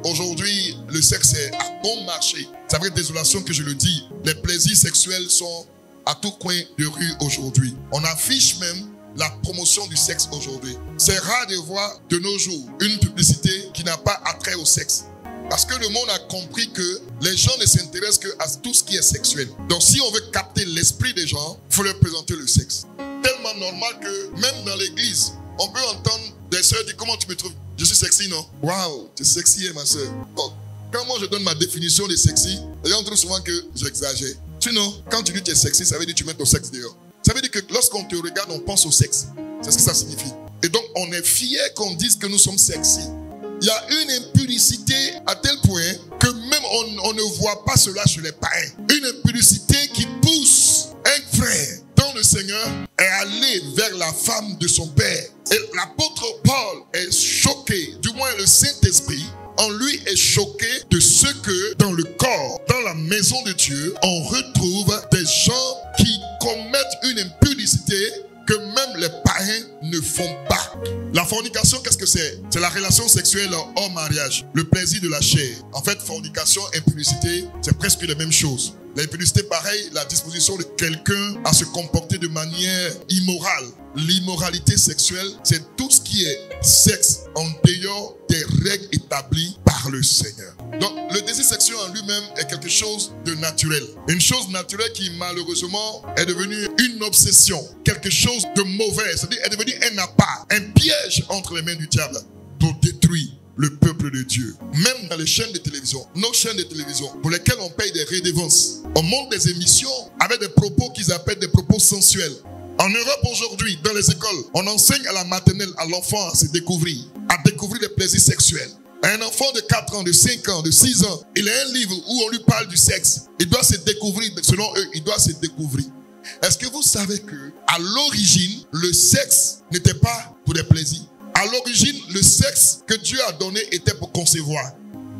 aujourd'hui, le sexe est à bon marché. C'est avec désolation que je le dis. Les plaisirs sexuels sont à tout coin de rue aujourd'hui. On affiche même la promotion du sexe aujourd'hui. C'est rare de voir de nos jours une publicité qui n'a pas attrait au sexe. Parce que le monde a compris que les gens ne s'intéressent qu'à tout ce qui est sexuel. Donc si on veut capter l'esprit des gens, il faut leur présenter le sexe. Tellement normal que même dans l'église, on peut entendre des sœurs dire comment tu me trouves. Je suis sexy, non? Waouh, tu es sexy, ma sœur. Bon, quand moi je donne ma définition de sexy, les gens trouvent souvent que j'exagère. Sinon, quand tu dis que tu es sexy, ça veut dire que tu mets ton sexe dehors. Ça veut dire que lorsqu'on te regarde, on pense au sexe. C'est ce que ça signifie. Et donc, on est fiers qu'on dise que nous sommes sexy. Il y a une impudicité à tel point que même on ne voit pas cela chez les païens. Une impudicité qui pousse un frère dans le Seigneur est allé vers la femme de son père. Et l'apôtre Paul est choqué, du moins le Saint-Esprit, en lui est choqué de ce que dans le corps, dans la maison de Dieu, on retrouve des gens qui commettent une impudicité que même les païens ne font pas. La fornication, qu'est-ce que c'est? C'est la relation sexuelle hors mariage, le plaisir de la chair. En fait, fornication, impudicité, c'est presque les mêmes choses. L'impudicité, pareil, la disposition de quelqu'un à se comporter de manière immorale. L'immoralité sexuelle, c'est tout ce qui est sexe en dehors des règles établies par le Seigneur. Donc, le désir sexuel en lui-même est quelque chose de naturel. Une chose naturelle qui, malheureusement, est devenue une obsession. Quelque chose de mauvais, c'est-à-dire est devenu un appât, un piège entre les mains du diable pour détruire le peuple de Dieu. Même dans les chaînes de télévision, nos chaînes de télévision, pour lesquelles on paye des redevances, on monte des émissions avec des propos qu'ils appellent des propos sensuels. En Europe aujourd'hui, dans les écoles, on enseigne à la maternelle, à l'enfant à se découvrir, les plaisirs sexuels. Un enfant de 4 ans, de 5 ans, de 6 ans, il a un livre où on lui parle du sexe. Il doit se découvrir, selon eux, il doit se découvrir. Est-ce que vous savez que, à l'origine, le sexe n'était pas pour des plaisirs? À l'origine, le sexe que Dieu a donné était pour concevoir.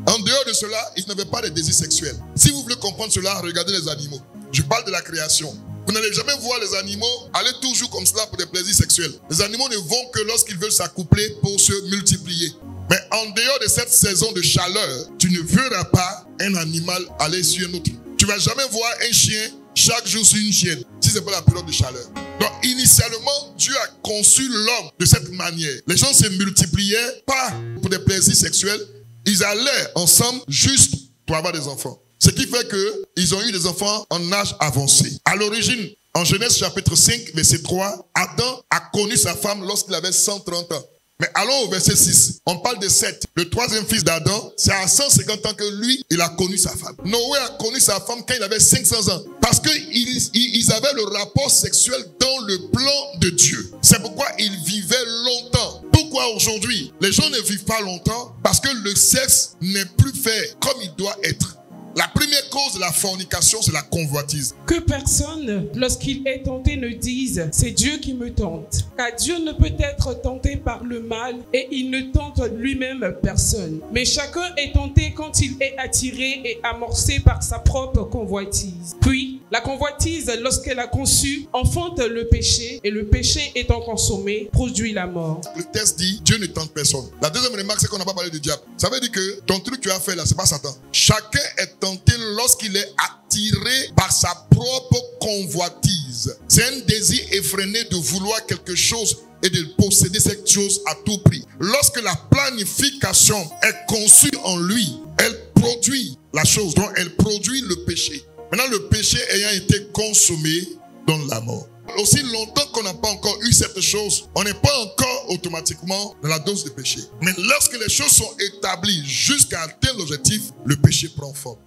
En dehors de cela, il n'avait pas de désir sexuel. Si vous voulez comprendre cela, regardez les animaux. Je parle de la création. Vous n'allez jamais voir les animaux aller toujours comme cela pour des plaisirs sexuels. Les animaux ne vont que lorsqu'ils veulent s'accoupler pour se multiplier. Mais en dehors de cette saison de chaleur, tu ne verras pas un animal aller sur un autre. Tu ne vas jamais voir un chien chaque jour sur une chienne, si ce n'est pas la période de chaleur. Donc, initialement, Dieu a conçu l'homme de cette manière. Les gens se multipliaient pas pour des plaisirs sexuels. Ils allaient ensemble juste pour avoir des enfants. Ce qui fait qu'ils ont eu des enfants en âge avancé. À l'origine, en Genèse chapitre 5, verset 3, Adam a connu sa femme lorsqu'il avait 130 ans. Mais allons au verset 6. On parle de Seth. Le troisième fils d'Adam, c'est à 150 ans que lui, il a connu sa femme. Noé a connu sa femme quand il avait 500 ans. Parce qu'ils avaient le rapport sexuel dans le plan de Dieu. C'est pourquoi ils vivaient longtemps. Pourquoi aujourd'hui, les gens ne vivent pas longtemps? Parce que le sexe n'est plus fait comme il doit être. La première cause de la fornication, c'est la convoitise. Que personne, lorsqu'il est tenté, ne dise « c'est Dieu qui me tente ». Car Dieu ne peut être tenté par le mal et il ne tente lui-même personne. Mais chacun est tenté quand il est attiré et amorcé par sa propre convoitise. Puis, la convoitise, lorsqu'elle a conçu, enfante le péché et le péché étant consommé, produit la mort. Le texte dit Dieu ne tente personne. La deuxième remarque, c'est qu'on n'a pas parlé du diable. Ça veut dire que ton truc que tu as fait là, c'est pas Satan. Chacun est tenté lorsqu'il est attiré par sa propre convoitise. C'est un désir effréné de vouloir quelque chose et de posséder cette chose à tout prix. Lorsque la planification est conçue en lui, elle produit la chose, donc elle produit le péché. Maintenant, le péché ayant été consommé donne la mort. Aussi longtemps qu'on n'a pas encore eu cette chose, on n'est pas encore automatiquement dans la dose de péché. Mais lorsque les choses sont établies jusqu'à atteindre l'objectif, le péché prend forme.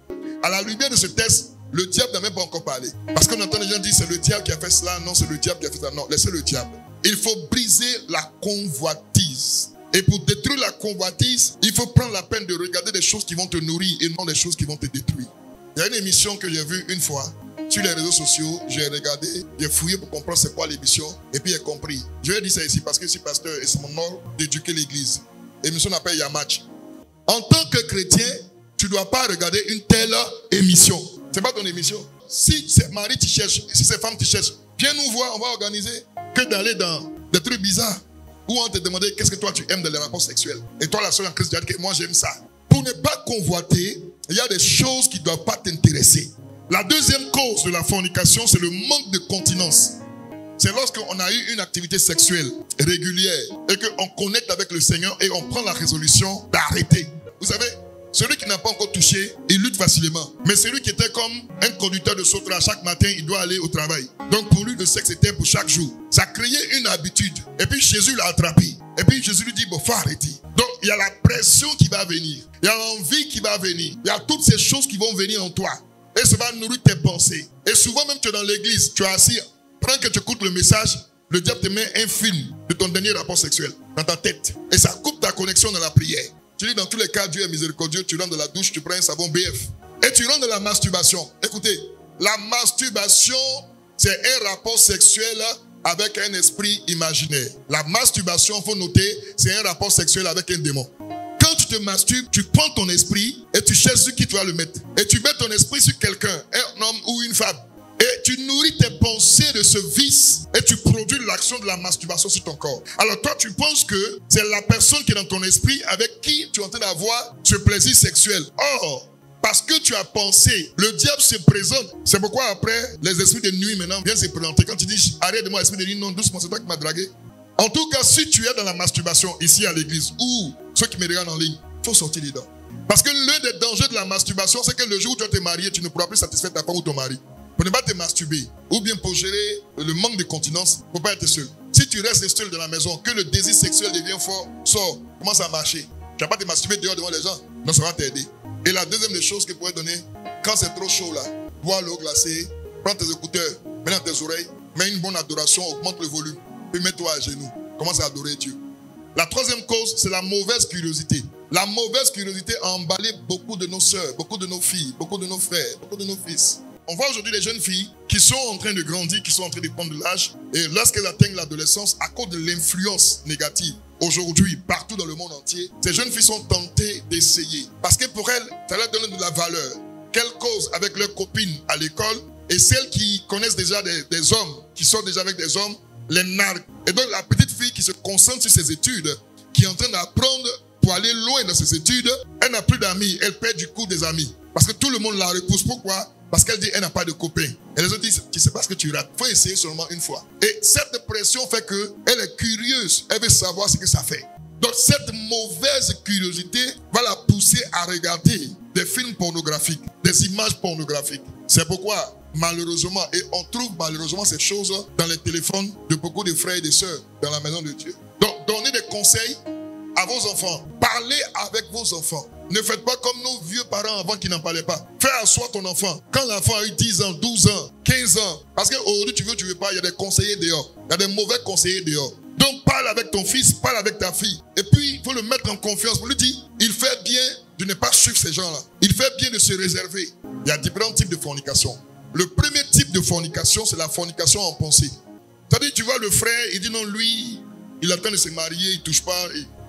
À la lumière de ce texte, le diable n'a même pas encore parlé. Parce qu'on entend les gens dire c'est le diable qui a fait cela, non c'est le diable qui a fait ça. Non, laissez le diable. Il faut briser la convoitise. Et pour détruire la convoitise, il faut prendre la peine de regarder des choses qui vont te nourrir et non des choses qui vont te détruire. Il y a une émission que j'ai vue une fois sur les réseaux sociaux. J'ai regardé, j'ai fouillé pour comprendre c'est quoi l'émission. Et puis j'ai compris. Je vais dire ça ici parce que je suis pasteur et c'est mon ordre d'éduquer l'église. L'émission s'appelle Yamatch. En tant que chrétien, tu ne dois pas regarder une telle émission. Ce n'est pas ton émission. Si c'est mari tu cherches, si c'est femme tu cherches, viens nous voir, on va organiser. Que d'aller dans des trucs bizarres où on te demandait qu'est-ce que toi tu aimes dans les rapports sexuels. Et toi la seule en Christ, tu as dit que moi j'aime ça. pour ne pas convoiter, il y a des choses qui ne doivent pas t'intéresser. La deuxième cause de la fornication, c'est le manque de continence. C'est lorsqu'on a eu une activité sexuelle régulière et qu'on connecte avec le Seigneur et on prend la résolution d'arrêter. Vous savez, celui qui n'a pas encore touché, il lutte facilement. Mais celui qui était comme un conducteur de sauterelle, chaque matin, il doit aller au travail. Donc pour lui, le sexe était pour chaque jour. Ça créait une habitude. Et puis Jésus l'a attrapé. Et puis Jésus lui dit, bon, faut arrêter. Donc il y a la pression qui va venir. Il y a l'envie qui va venir. Il y a toutes ces choses qui vont venir en toi. Et ça va nourrir tes pensées. Et souvent même tu es dans l'église, tu es assis, pendant que tu écoutes le message, le diable te met un film de ton dernier rapport sexuel dans ta tête. Et ça coupe ta connexion dans la prière. Tu dis dans tous les cas, Dieu est miséricordieux, tu rentres dans la douche, tu prends un savon BF. Et tu rentres dans la masturbation. Écoutez, la masturbation, c'est un rapport sexuel avec un esprit imaginaire. La masturbation, il faut noter, c'est un rapport sexuel avec un démon. Quand tu te masturbes, tu prends ton esprit et tu cherches sur qui tu vas le mettre. Et tu mets ton esprit sur quelqu'un, un homme ou une femme. Et tu nourris tes pensées de ce vice et tu produis l'action de la masturbation sur ton corps. Alors toi, tu penses que c'est la personne qui est dans ton esprit avec qui tu es en train d'avoir ce plaisir sexuel. Or, parce que tu as pensé, le diable se présente. C'est pourquoi après, les esprits de nuit maintenant viennent se présenter. Quand tu dis, arrête de moi, esprit de nuit, non, doucement, c'est toi qui m'as dragué. En tout cas, si tu es dans la masturbation ici à l'église ou ceux qui me regardent en ligne, il faut sortir dedans. Parce que l'un des dangers de la masturbation, c'est que le jour où tu vas te marier, tu ne pourras plus satisfaire ta femme ou ton mari. Pour ne pas te masturber, ou bien pour gérer le manque de continence, pour ne pas être seul. Si tu restes seul dans la maison, que le désir sexuel devient fort, sors, commence à marcher. Tu ne vas pas te masturber dehors devant les gens. Non, ça va t'aider. Et la deuxième des choses que je pourrais donner, quand c'est trop chaud là, bois l'eau glacée, prends tes écouteurs, mets dans tes oreilles, mets une bonne adoration, augmente le volume, puis mets-toi à genoux. Commence à adorer Dieu. La troisième cause, c'est la mauvaise curiosité. La mauvaise curiosité a emballé beaucoup de nos sœurs, beaucoup de nos filles, beaucoup de nos frères, beaucoup de nos fils. On voit aujourd'hui des jeunes filles qui sont en train de grandir, qui sont en train de prendre de l'âge. Et lorsqu'elles atteignent l'adolescence, à cause de l'influence négative, aujourd'hui, partout dans le monde entier, ces jeunes filles sont tentées d'essayer. Parce que pour elles, ça leur donne de la valeur. Qu'elles causent avec leurs copines à l'école et celles qui connaissent déjà des hommes, qui sortent déjà avec des hommes, les narguent. Et donc la petite fille qui se concentre sur ses études, qui est en train d'apprendre pour aller loin dans ses études, elle n'a plus d'amis, elle perd du coup des amis. Parce que tout le monde la repousse. Pourquoi? Parce qu'elle dit qu'elle n'a pas de copain. Et les autres disent, tu ne sais pas ce que tu rates. Il faut essayer seulement une fois. Et cette pression fait qu'elle est curieuse. Elle veut savoir ce que ça fait. Donc cette mauvaise curiosité va la pousser à regarder des films pornographiques, des images pornographiques. C'est pourquoi, malheureusement, et on trouve malheureusement ces choses dans les téléphones de beaucoup de frères et de sœurs dans la maison de Dieu. Donc donnez des conseils à vos enfants. Parlez avec vos enfants. Ne faites pas comme nos vieux parents avant qui n'en parlaient pas. Fais asseoir ton enfant. Quand l'enfant a eu 10 ans, 12 ans, 15 ans, parce qu'aujourd'hui tu veux pas, il y a des conseillers dehors. Il y a des mauvais conseillers dehors. Donc parle avec ton fils, parle avec ta fille. Et puis il faut le mettre en confiance pour lui dire, il fait bien de ne pas suivre ces gens-là. Il fait bien de se réserver. Il y a différents types de fornication. Le premier type de fornication, c'est la fornication en pensée. C'est-à-dire, tu vois le frère, il dit non, lui, il attend de se marier, il ne touche pas.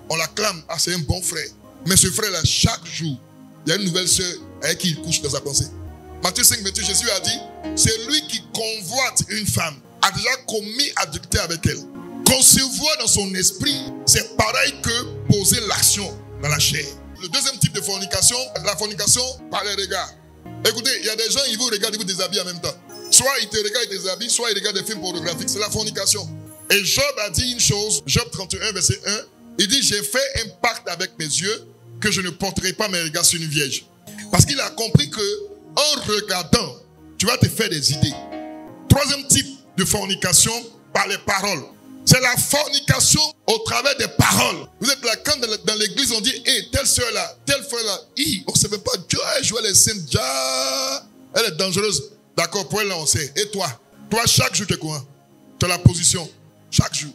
On l'acclame, ah c'est un bon frère. Mais ce frère-là, chaque jour, il y a une nouvelle sœur avec qui il couche dans sa pensée. Matthieu 5, 28, Jésus a dit, c'est lui qui convoite une femme, a déjà commis adultère avec elle. Concevoir dans son esprit, c'est pareil que poser l'action dans la chair. Le deuxième type de fornication, la fornication par les regards. Écoutez, il y a des gens, ils vous regardent, ils vous déshabillent en même temps. Soit ils te regardent, ils te déshabillent, soit ils regardent des films pornographiques. C'est la fornication. Et Job a dit une chose, Job 31, verset 1, il dit, j'ai fait un pacte avec mes yeux que je ne porterai pas mes regards sur une vierge. Parce qu'il a compris que en regardant, tu vas te faire des idées. Troisième type de fornication, par les paroles. C'est la fornication au travers des paroles. Vous êtes là, quand dans l'église on dit, hey, telle soeur là, telle frère là, on ne savait pas, Dieu a joué les saintes, elle est dangereuse. D'accord, pour elle là on sait. Et toi, chaque jour tu es quoi? Tu as la position, chaque jour.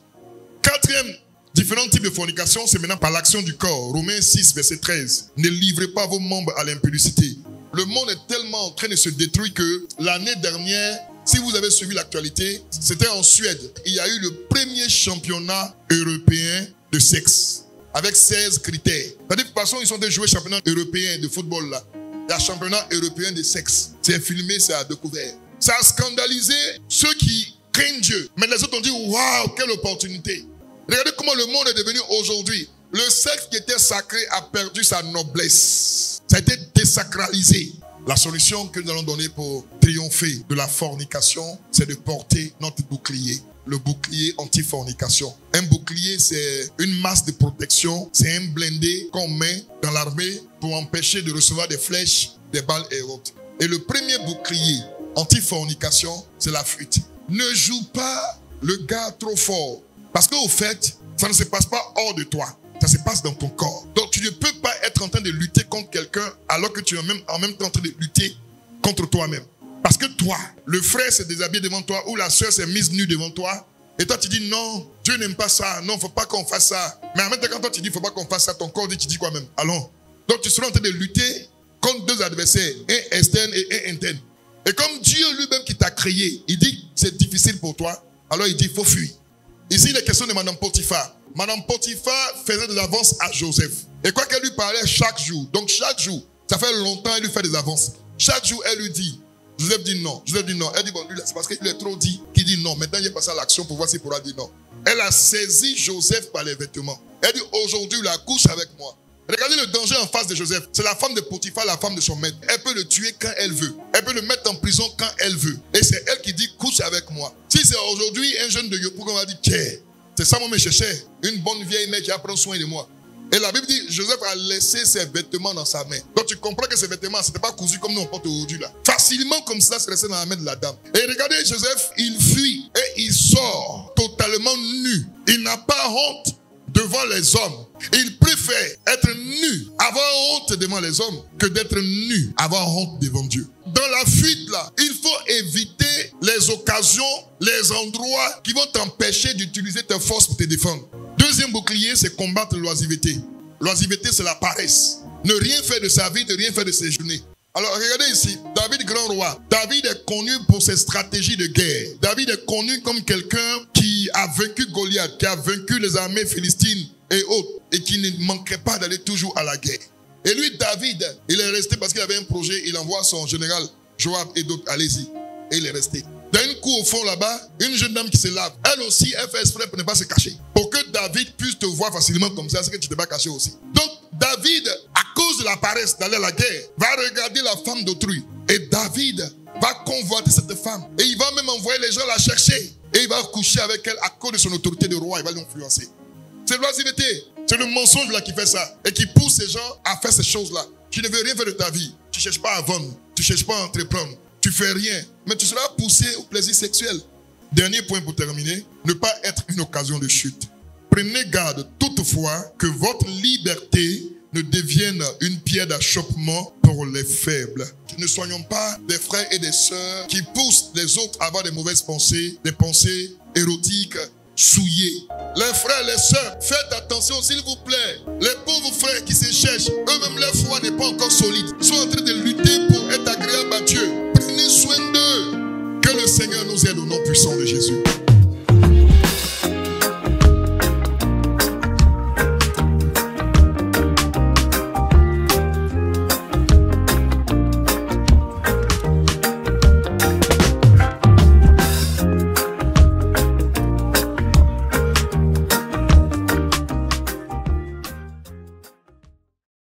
Quatrième, différents types de fornication, c'est maintenant par l'action du corps. Romains 6, verset 13. Ne livrez pas vos membres à l'impudicité. Le monde est tellement en train de se détruire que l'année dernière, si vous avez suivi l'actualité, c'était en Suède. Il y a eu le premier championnat européen de sexe, avec 16 critères. C'est-à-dire, de toute façon, ils sont des joueurs championnat européen de football là. Il y a championnat européen de sexe. C'est filmé, c'est à découvert. Ça a scandalisé ceux qui craignent Dieu. Mais les autres ont dit, waouh, quelle opportunité. Regardez comment le monde est devenu aujourd'hui. Le sexe qui était sacré a perdu sa noblesse. Ça a été désacralisé. La solution que nous allons donner pour triompher de la fornication, c'est de porter notre bouclier. Le bouclier anti-fornication. Un bouclier, c'est une masse de protection. C'est un blindé qu'on met dans l'armée pour empêcher de recevoir des flèches, des balles et autres. Et le premier bouclier anti-fornication, c'est la fuite. Ne joue pas le gars trop fort. Parce qu'au fait, ça ne se passe pas hors de toi. Ça se passe dans ton corps. Donc tu ne peux pas être en train de lutter contre quelqu'un alors que tu es en même temps en train de lutter contre toi-même. Parce que toi, le frère s'est déshabillé devant toi ou la soeur s'est mise nue devant toi. Et toi tu dis non, Dieu n'aime pas ça. Non, il ne faut pas qu'on fasse ça. Mais en même temps quand toi tu dis il ne faut pas qu'on fasse ça, ton corps dit tu dis quoi même? Allons. Donc tu seras en train de lutter contre deux adversaires, un externe et un interne. Et comme Dieu lui-même qui t'a créé, il dit que c'est difficile pour toi, alors il dit il faut fuir. Ici il est question de Madame Potiphar. Madame Potiphar faisait des avances à Joseph. Et quoi qu'elle lui parlait chaque jour. Donc chaque jour, ça fait longtemps elle lui fait des avances. Chaque jour elle lui dit, Joseph dit non. Joseph dit non. Elle dit bon, lui c'est parce qu'il est trop dit qu'il dit non. Maintenant il est passé à l'action pour voir s'il pourra dire non. Elle a saisi Joseph par les vêtements. Elle dit aujourd'hui la couche avec moi. Regardez le danger en face de Joseph. C'est la femme de Potiphar, la femme de son maître. Elle peut le tuer quand elle veut. Elle peut le mettre en prison quand elle veut. Et c'est elle qui dit couche avec moi. Si c'est aujourd'hui un jeune de Yopougon qu'on va dire c'est ça moi me cherchais. Une bonne vieille mère qui va prendre soin de moi. Et la Bible dit Joseph a laissé ses vêtements dans sa main. Donc tu comprends que ces vêtements c'était pas cousu comme nous on porte aujourd'hui là. Facilement comme ça c'est resté dans la main de la dame. Et regardez Joseph, il fuit et il sort totalement nu. Il n'a pas honte devant les hommes. Il préfère être nu, avoir honte devant les hommes, que d'être nu, avoir honte devant Dieu. Dans la fuite là, il faut éviter les occasions, les endroits qui vont t'empêcher d'utiliser tes forces pour te défendre. Deuxième bouclier, c'est combattre l'oisiveté. L'oisiveté, c'est la paresse. Ne rien faire de sa vie, ne rien faire de ses journées. Alors regardez ici, David grand roi. David est connu pour ses stratégies de guerre. David est connu comme quelqu'un qui a vaincu Goliath, qui a vaincu les armées philistines et autres, et qui ne manquerait pas d'aller toujours à la guerre. Et lui, David, il est resté parce qu'il avait un projet, il envoie son général Joab et d'autres, allez-y. Et il est resté. Dans une cour au fond là-bas, une jeune dame qui se lave, elle aussi, elle fait exprès pour ne pas se cacher. Pour que David puisse te voir facilement comme ça, c'est que tu ne t'es pas caché aussi. Donc, David, à cause de la paresse d'aller à la guerre, va regarder la femme d'autrui. Et David va convoiter cette femme. Et il va même envoyer les gens la chercher. Et il va coucher avec elle à cause de son autorité de roi. Il va l'influencer. C'est l'oisiveté. C'est le mensonge là qui fait ça. Et qui pousse ces gens à faire ces choses-là. Tu ne veux rien faire de ta vie. Tu ne cherches pas à vendre. Tu ne cherches pas à entreprendre. Tu fais rien. Mais tu seras poussé au plaisir sexuel. Dernier point pour terminer. Ne pas être une occasion de chute. Prenez garde toutefois que votre liberté ne devienne une pierre d'achoppement pour les faibles. Ne soyons pas des frères et des sœurs qui poussent les autres à avoir des mauvaises pensées, des pensées érotiques, souillées. Les frères, les sœurs, faites attention s'il vous plaît. Les pauvres frères qui se cherchent, eux-mêmes leur foi n'est pas encore solide. Ils sont en train de lutter pour être agréables à Dieu. Prenez soin d'eux. Que le Seigneur nous aide au nom puissant de Jésus.